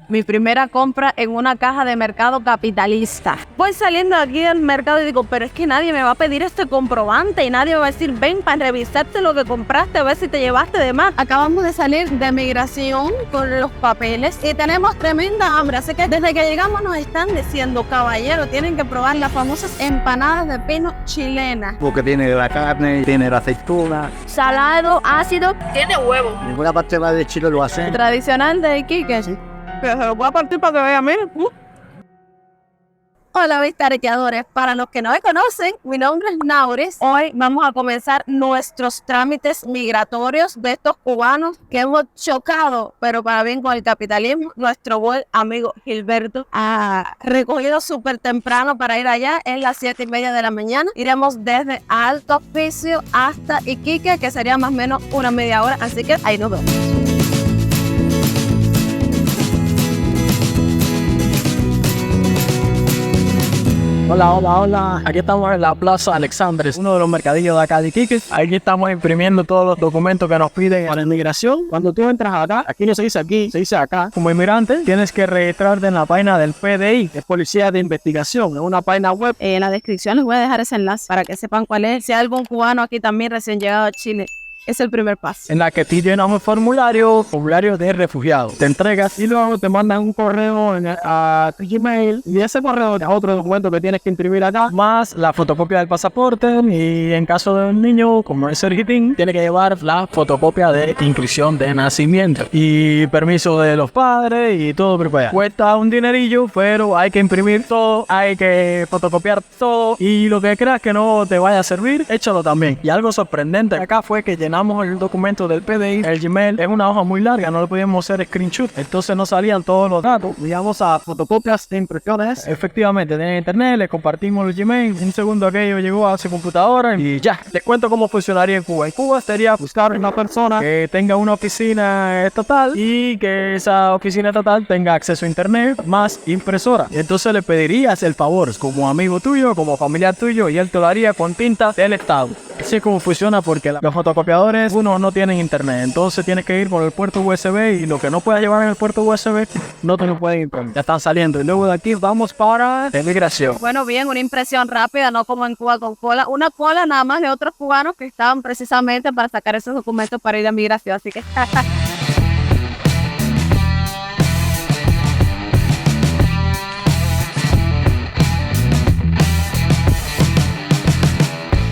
Mi primera compra en una caja de mercado capitalista. Voy saliendo de aquí del mercado y digo, pero es que nadie me va a pedir este comprobante y nadie me va a decir, ven para revisarte lo que compraste, a ver si te llevaste de más. Acabamos de salir de migración con los papeles y tenemos tremenda hambre, así que desde que llegamos nos están diciendo, caballero, tienen que probar las famosas empanadas de pino chilenas. Porque tiene la carne, tiene la aceituna. Salado, ácido, tiene huevo. Ninguna parte más de Chile lo hace. Tradicional de Iquique. Sí. Pero se lo voy a partir para que vean, miren. Hola, vistareteadores. Para los que no me conocen, mi nombre es Nauris. Hoy vamos a comenzar nuestros trámites migratorios de estos cubanos que hemos chocado, pero para bien con el capitalismo. Nuestro buen amigo Gilberto ha recogido súper temprano para ir allá. Es las 7:30 de la mañana. Iremos desde Alto Hospicio hasta Iquique, que sería más o menos una media hora. Así que ahí nos vemos. Hola. Aquí estamos en la Plaza Alexandres, uno de los mercadillos de acá de Iquique. Aquí estamos imprimiendo todos los documentos que nos piden para inmigración. Cuando tú entras acá, aquí no se dice aquí, se dice acá. Como inmigrante, tienes que registrarte en la página del PDI, que es Policía de Investigación. Es una página web. En la descripción les voy a dejar ese enlace para que sepan cuál es. Si hay algún cubano aquí también recién llegado a Chile, es el primer paso. En la que tú llenas un formulario de refugiado. Te entregas y luego te mandan un correo a tu Gmail. Y ese correo es otro documento que tienes que imprimir acá, más la fotocopia del pasaporte. Y en caso de un niño, como es Sergitín, tiene que llevar la fotocopia de inscripción de nacimiento. Y permiso de los padres y todo preparado. Cuesta un dinerillo, pero hay que imprimir todo, hay que fotocopiar todo. Y lo que creas que no te vaya a servir, échalo también. Y algo sorprendente acá fue que llenamos el documento del PDI, el Gmail es una hoja muy larga, no le podíamos hacer screenshot, entonces no salían todos los datos. Íbamos a fotocopias de impresiones, efectivamente, de internet, le compartimos el Gmail, un segundo aquello llegó a su computadora y ya. Les cuento cómo funcionaría en Cuba. En Cuba sería buscar una persona que tenga una oficina estatal y que esa oficina estatal tenga acceso a internet más impresora. Entonces le pedirías el favor como amigo tuyo, como familiar tuyo, y él te lo haría con tinta del Estado. Así es como funciona, porque los fotocopiadores, uno, no tienen internet, entonces tienes que ir por el puerto USB y lo que no puedas llevar en el puerto USB no te lo pueden imprimir. Ya están saliendo y luego de aquí vamos para emigración. Bueno, bien, una impresión rápida, no como en Cuba con cola. Una cola nada más de otros cubanos que estaban precisamente para sacar esos documentos para ir a migración, así que...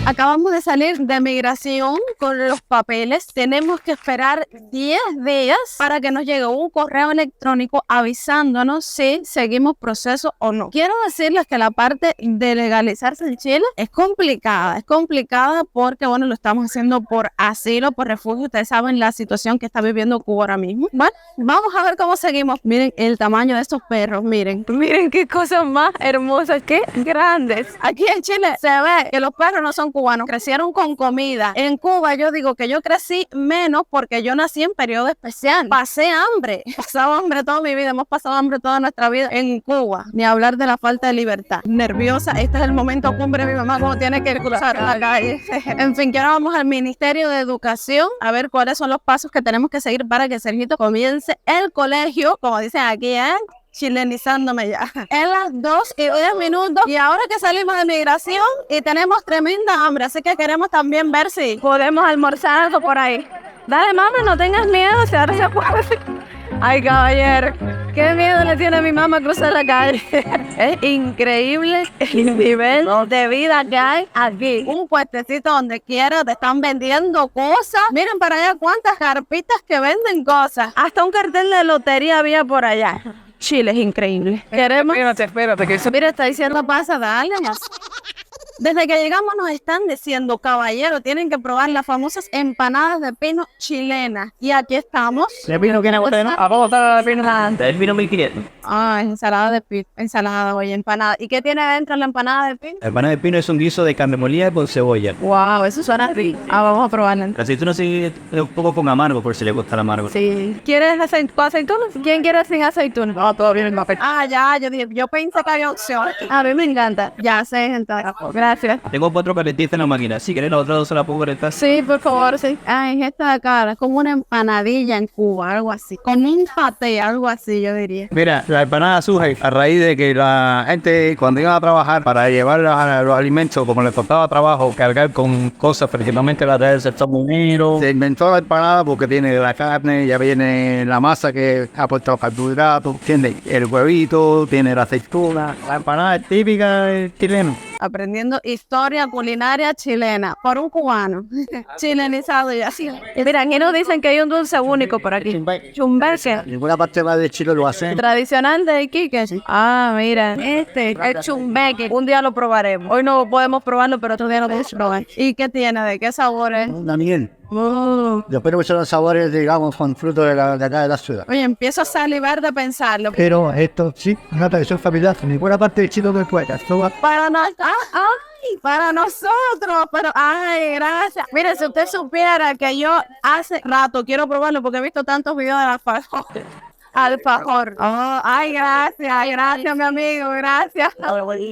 Acabamos de salir de migración con los papeles. Tenemos que esperar 10 días para que nos llegue un correo electrónico avisándonos si seguimos proceso o no. Quiero decirles que la parte de legalizarse en Chile es complicada. Es complicada porque, bueno, lo estamos haciendo por asilo, por refugio. Ustedes saben la situación que está viviendo Cuba ahora mismo. Bueno, vamos a ver cómo seguimos. Miren el tamaño de estos perros. Miren qué cosas más hermosas, qué grandes. Aquí en Chile se ve que los perros no son cubanos, crecieron con comida. En Cuba yo digo que yo crecí menos porque yo nací en periodo especial. Pasé hambre, he pasado hambre toda mi vida, hemos pasado hambre toda nuestra vida en Cuba. Ni hablar de la falta de libertad. Nerviosa, este es el momento cumbre de mi mamá como tiene que cruzar la calle. En fin, que ahora vamos al Ministerio de Educación a ver cuáles son los pasos que tenemos que seguir para que Sergito comience el colegio, como dicen aquí, chilenizándome ya. En las 2:10 y ahora que salimos de migración y tenemos tremenda hambre, así que queremos también ver si podemos almorzar algo por ahí. Dale, mami, no tengas miedo, si ahora se puede. Ay, caballero, qué miedo le tiene a mi mamá cruzar la calle. Es increíble el nivel de vida que hay aquí. Un puestecito donde quiera, te están vendiendo cosas. Miren para allá cuántas carpitas que venden cosas. Hasta un cartel de lotería había por allá. Chile es increíble. Queremos... Espérate, que eso... Mira, está diciendo pasa, dale más. Desde que llegamos nos están diciendo, caballero, tienen que probar las famosas empanadas de pino chilenas. Y aquí estamos. ¿De pino quién es usted, no? ¿A poco está de pino? Del vino 1500. Ah, ensalada de pino. Ensalada, oye, empanada. ¿Y qué tiene dentro la empanada de pino? La empanada de pino es un guiso de carne molida con cebolla. Wow, eso suena rico. Ah, vamos a probarla. La aceituna sí es un poco con amargo, por si le gusta el amargo. Sí. ¿Quieres con aceitunas? ¿Quién quiere sin aceitunas? No, todo bien en la fecha. Ah, ya, yo pensé que había opción. A mí me encanta. Ya sé, entonces. Gracias. gracias. Tengo 4 calentitas en la máquina. Si querés, la otra 2 se la puedo calentar. Sí, por favor, sí. Ay, esta de acá, como una empanadilla en Cuba, algo así. Con un paté, algo así, yo diría. Mira, la empanada surge a raíz de que la gente, cuando iba a trabajar, para llevar los alimentos, como les costaba trabajo, cargar con cosas, principalmente la del sector minero, se inventó la empanada porque tiene la carne, ya viene la masa que ha puesto carbohidratos, tiene el huevito, tiene la aceituna. La empanada es típica chilena. Aprendiendo historia culinaria chilena por un cubano. Chilenizado y así. Mira, aquí nos dicen que hay un dulce único por aquí. Chumbeque. En ninguna parte más de Chile lo hacen. Tradicional de Iquique. Ah, mira, el chumbeque. Un día lo probaremos. Hoy no podemos probarlo, pero otro día lo podemos probar. ¿Y qué tiene? ¿De qué sabor es? Una miel. Yo espero que son los sabores, digamos, con fruto de acá de la ciudad. Oye, empiezo a salivar de pensarlo. Pero esto sí, una tradición familiar, en ninguna parte de Chile no puede. Para nosotros, pero ay, gracias. Mire, si usted supiera que yo hace rato quiero probarlo porque he visto tantos videos de alfajor. Oh, ay, gracias, mi amigo, gracias.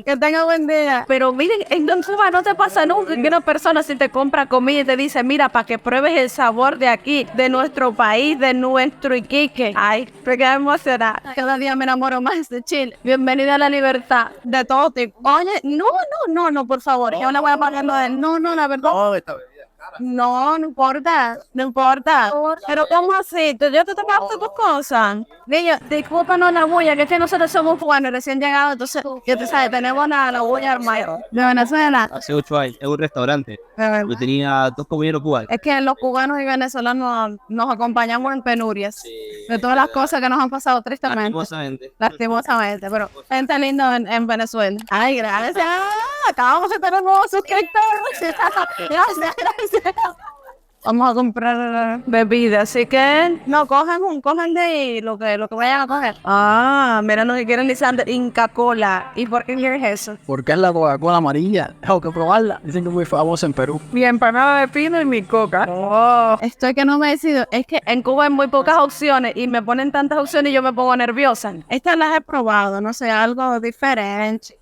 Que tenga buen día. Pero miren, en Cuba no te pasa nunca que una persona si te compra comida y te dice, mira, para que pruebes el sabor de aquí, de nuestro país, de nuestro Iquique. Ay, me quedé emocionada. Cada día me enamoro más de Chile. Bienvenida a la libertad de todo tipo. Oye, no, por favor, yo le voy a pagar lo de él. No, la verdad. No importa. Pero ¿cómo así? Yo te pagaste tus cosas. Niño, discúlpanos la bulla, que es que nosotros somos cubanos recién llegados, entonces, ya te sabes, tenemos la bulla armada. De Venezuela. Hace 8 años, es un restaurante. Yo tenía 2 compañeros cubanos. Es que los cubanos y venezolanos nos acompañamos en penurias. De todas las cosas que nos han pasado tristemente. Lastimosamente, pero gente linda en Venezuela. Ay, gracias. Acabamos de tener nuevos suscriptores. Gracias. Vamos a comprar bebida, así que no, cojan de ahí lo que vayan a coger. Ah, mira, no se quieren ni saber Inca Cola. ¿Y por qué quieres eso? Porque es la Coca-Cola amarilla. Tengo que probarla. Dicen que es muy famosa en Perú. Mi empanada de pino y mi coca. Oh, estoy que no me decido. Es que en Cuba hay muy pocas opciones y me ponen tantas opciones y yo me pongo nerviosa. Estas las he probado, no sé, algo diferente.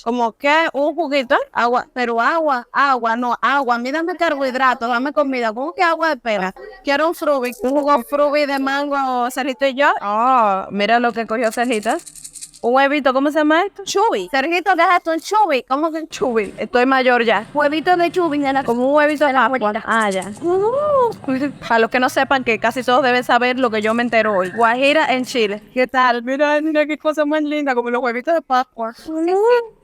Como que un juguito, agua, pero agua, a mí dame carbohidratos, dame comida, ¿cómo que agua de pera? Quiero un jugo frubi de mango, Sergito y yo. Oh, mira lo que cogió Sergito. Un huevito, ¿cómo se llama esto? Chubi. Sergito, ¿qué es esto? Un chubi. ¿Cómo que chubi? Estoy mayor ya. Huevito de chubi, nena. Como un huevito de la guayana. Ah, ya. Para los que no sepan, que casi todos deben saber lo que yo me entero hoy. Guajira en Chile. ¿Qué tal? Mira qué cosa más linda, como los huevitos de Pascua.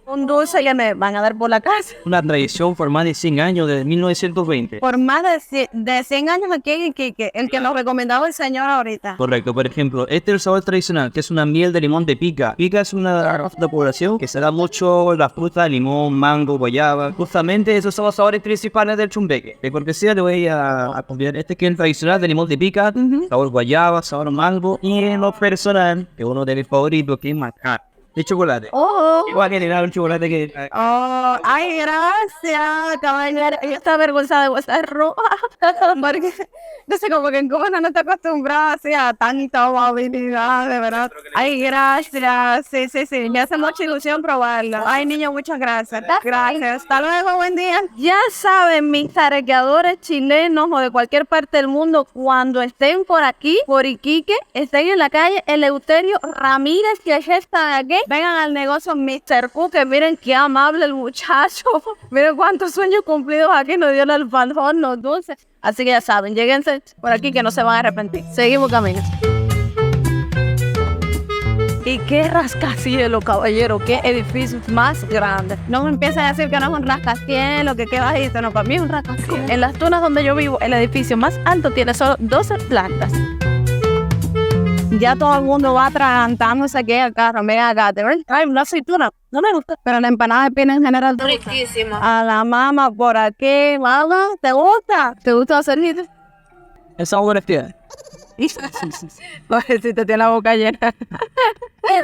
Un dulce que me van a dar por la casa. Una tradición por más de 100 años, desde 1920. Por más de 100 años aquí en Iquique, el que nos recomendaba el señor ahorita. Correcto, por ejemplo, este es el sabor tradicional, que es una miel de limón de pica. Pica es una raza de población que se da mucho la fruta, limón, mango, guayaba. Justamente esos son los sabores principales del chumbeque. De cortesía le voy a convidar este que es el tradicional de limón de pica, sabor guayaba, sabor mango. Y en lo personal, que uno de mis favoritos, que es macar. De chocolate. Oh. Igual que le da un chocolate que... Oh, ay, gracias, caballero. Yo estaba avergonzada de vuestra ropa. Porque, no sé, como que en Cuba no está acostumbrada así a tanta amabilidad, de verdad. Ay, gracias. Sí. Me hace mucha ilusión probarla. Ay, niño, muchas gracias. Gracias. Hasta luego, buen día. Ya saben, mis tarequeadores chilenos o de cualquier parte del mundo, cuando estén por aquí, por Iquique, estén en la calle Eleuterio Ramírez, que es esta de aquí. Vengan al negocio Mr. Q, que miren qué amable el muchacho. Miren cuántos sueños cumplidos aquí nos dio el alfajor, los dulces. Así que ya saben, lléguense por aquí que no se van a arrepentir. Seguimos caminando. Y qué rascacielos, caballero, qué edificio más grande. No me empiecen a decir que no es un rascacielos, que qué bajito, no, para mí es un rascacielos. En las tunas donde yo vivo, el edificio más alto tiene solo 12 plantas. Ya todo el mundo va atragantándose aquí al carro. Mira acá, te ven. Ay, una aceituna, no me gusta. Pero la empanada de pino en general. Riquísima. A la mamá por aquí, mamá, ¿te gusta? ¿Te gusta hacer hit? ¿El sabor es tiene? Pues si te tiene la boca llena.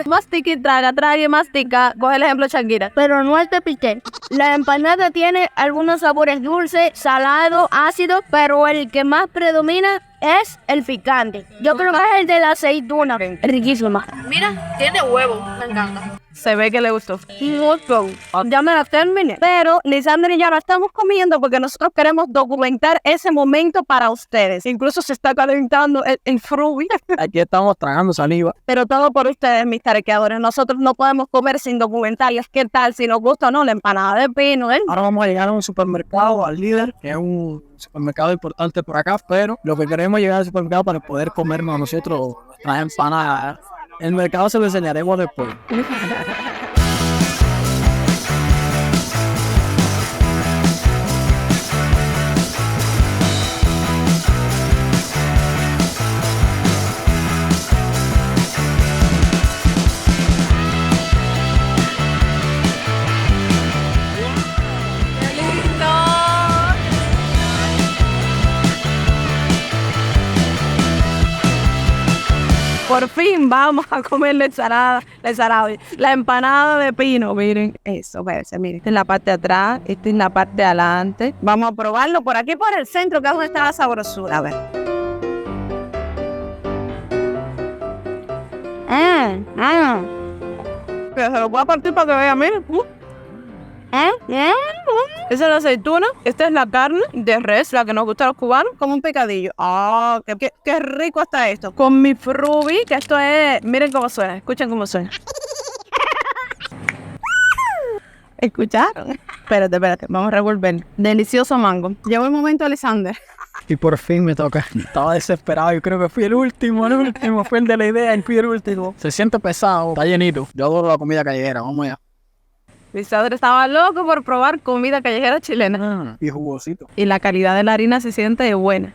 Mastica y traga y mastica. Coge el ejemplo Shakira. Pero no te piqué. La empanada tiene algunos sabores dulces, salado, ácido, pero el que más predomina es el picante. Yo creo que es el de la aceituna. Riquísima. Mira, tiene huevo. Me encanta. Se ve que le gustó. Mucho. Ya me la terminé. Pero Lisandra y yo la estamos comiendo porque nosotros queremos documentar ese momento para ustedes. Incluso se está calentando el frubi. Aquí estamos tragando saliva. Pero todo por ustedes, mis tarequeadores. Nosotros no podemos comer sin documentarles qué tal, si nos gusta o no la empanada de pino, ¿eh? Ahora vamos a llegar a un supermercado, al Líder, que es un supermercado importante por acá, pero lo que queremos es llegar al supermercado para poder comernos nosotros nuestras empanadas. El mercado se lo enseñaremos después. Por fin vamos a comer la empanada de pino. Miren eso, miren. Esta es la parte de atrás, esta es la parte de adelante. Vamos a probarlo por aquí, por el centro, que es donde está la sabrosura. A ver. Que se lo voy a partir para que vean, miren. Esa es la aceituna, esta es la carne de res, la que nos gusta a los cubanos, como un picadillo. ¡Ah! ¡Qué rico está esto! Con mi frubi, que esto es... Miren cómo suena, escuchen cómo suena. ¿Escucharon? Espérate, vamos a revolver. Delicioso mango. Llegó el momento, Alexander. Y por fin me toca. Estaba desesperado, yo creo que fui el último, fue el de la idea, y fui el último. Se siente pesado, está llenito. Yo adoro la comida callejera, vamos allá. Alexander estaba loco por probar comida callejera chilena. Y jugosito. Y la calidad de la harina se siente buena.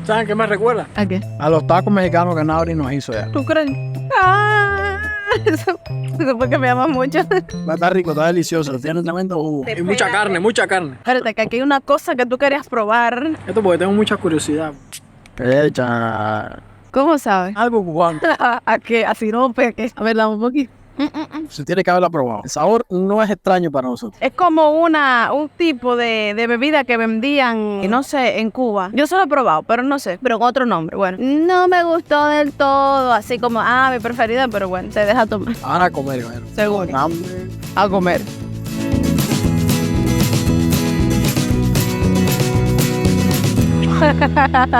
¿Saben qué me recuerda? ¿A qué? A los tacos mexicanos que Nauri nos hizo ya. ¿Tú crees? Eso porque me llama mucho. Va a estar rico, está delicioso, tiene tremendo jugo. Y mucha carne, mucha carne. Espérate, que aquí hay una cosa que tú querías probar. Esto porque tengo mucha curiosidad. Echa ¿Cómo sabes? algo cubano. ¿A qué? ¿A sirope? ¿A qué? A ver, dame un poquito. Se tiene que haberlo probado. El sabor no es extraño para nosotros. Es como un tipo de bebida que vendían, no sé, en Cuba. Yo solo he probado, pero no sé, pero con otro nombre. Bueno, no me gustó del todo, así como, mi preferida, pero bueno, se deja tomar. Ahora a comer, bueno. Seguro. Con hambre. A comer.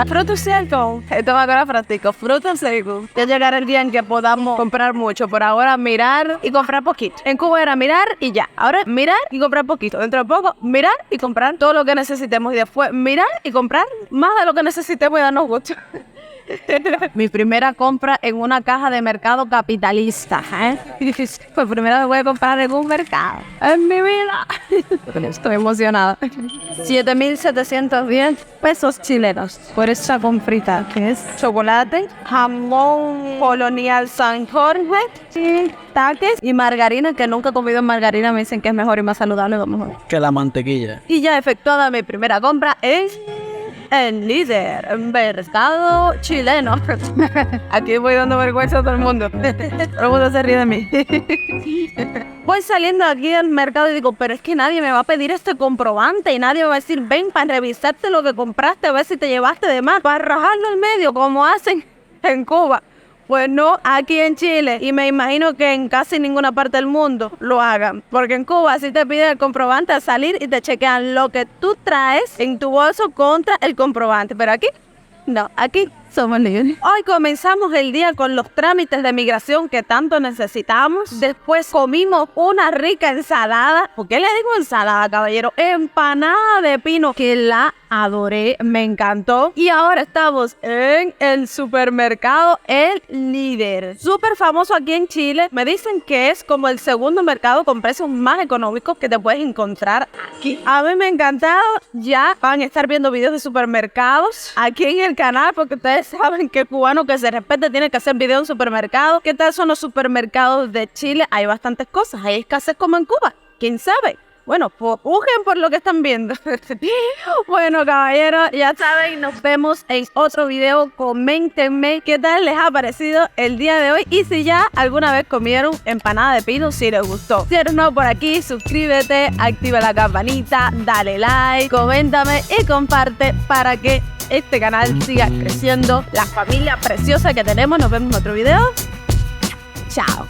Frutos secos. Esto va a quedar práctico. Frutos secos. Ya llegará el día en que podamos comprar mucho. Por ahora, mirar y comprar poquito. En Cuba era mirar y ya. Ahora, mirar y comprar poquito. Dentro de poco, mirar y comprar todo lo que necesitemos. Y después, mirar y comprar más de lo que necesitemos y darnos gusto. Mi primera compra en una caja de mercado capitalista, Por primera vez voy a comprar en un mercado en mi vida. Estoy emocionada. 7,710 pesos chilenos por esta comprita, que es chocolate, jamón colonial San Jorge, taques y margarina, que nunca he comido margarina. Me dicen que es mejor y más saludable, lo mejor. Que la mantequilla. Y ya efectuada mi primera compra es el Líder, mercado chileno. Aquí voy dando vergüenza a todo el mundo. Todo el mundo se ríe de mí. Voy saliendo aquí del mercado y digo, pero es que nadie me va a pedir este comprobante y nadie me va a decir, ven para revisarte lo que compraste, a ver si te llevaste de más, para rajarlo en medio, como hacen en Cuba. Pues no, aquí en Chile, y me imagino que en casi ninguna parte del mundo lo hagan. Porque en Cuba sí te piden el comprobante al salir y te chequean lo que tú traes en tu bolso contra el comprobante. Pero aquí, no, aquí somos libres. Hoy comenzamos el día con los trámites de migración que tanto necesitamos. Después comimos una rica ensalada. ¿Por qué le digo ensalada, caballero? Empanada de pino, que la adoré, me encantó. Y ahora estamos en el supermercado El Líder. Súper famoso aquí en Chile. Me dicen que es como el segundo mercado con precios más económicos que te puedes encontrar aquí. A mí me ha encantado. Ya van a estar viendo videos de supermercados aquí en el canal, porque ustedes saben que el cubano que se respete tiene que hacer videos en supermercados. ¿Qué tal son los supermercados de Chile? Hay bastantes cosas. Hay escasez como en Cuba. ¿Quién sabe? Bueno, pues juzguen por lo que están viendo. Bueno, caballeros, ya saben, nos vemos en otro video. Coméntenme qué tal les ha parecido el día de hoy y si ya alguna vez comieron empanada de pino, si les gustó. Si eres nuevo por aquí, suscríbete, activa la campanita, dale like, coméntame y comparte para que este canal siga creciendo, la familia preciosa que tenemos. Nos vemos en otro video. Chao.